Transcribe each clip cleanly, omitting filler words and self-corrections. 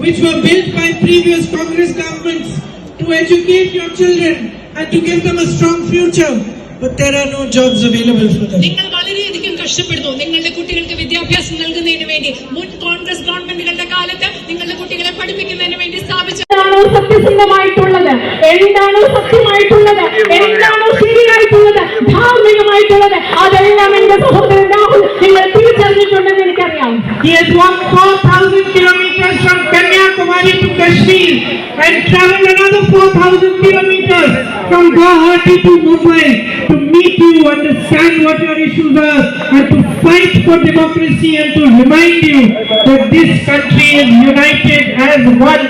which were built by previous Congress governments to educate your children and to give them a strong future, but there are no jobs available for them. നിങ്ങൾ വളരെയധികം കഷ്ടപ്പെടുന്നു നിങ്ങളുടെ കുട്ടികൾക്ക് വിദ്യാഭ്യാസം നൽകുന്നതിന് വേണ്ടി. മുൻ കോൺഗ്രസ് ഗവൺമെന്റുകളുടെ കാലത്ത് നിങ്ങളുടെ കുട്ടികളെ പഠിപ്പിക്കുന്നതിന് വേണ്ടി സ്ഥാപിച്ച സത്യസന്ധമായിട്ടുള്ളത്, എന്താണോ സത്യമായിട്ടുള്ളത്, എന്താണോ ശരിയായിട്ടുള്ളത്, ധാർമ്മികമായിട്ടുള്ളത്, അതെല്ലാം എന്റെ സഹോദരൻ രാഹുൽ നിങ്ങൾ തിരിച്ചറിഞ്ഞിട്ടുണ്ടെന്ന് എനിക്കറിയാം. He has walked 4,000 kilometers from Kanyakumari to Kashmir and traveled another 4,000 kilometers from Guwahati to Mumbai to meet you, understand what your issues are, and to fight for democracy and to remind you that this country is united as one.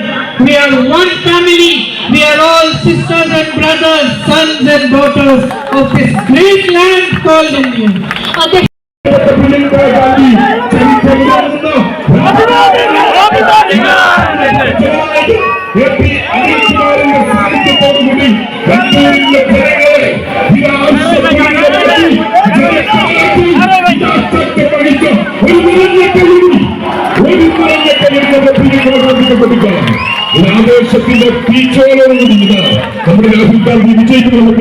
We are one family. We are all sisters and brothers, sons and daughters of this great land called India. ആവേശത്തിന്റെ തീച്ചോളം നമ്മുടെ രാഹുൽ ഗാന്ധി വിജയിക്കുമെന്ന്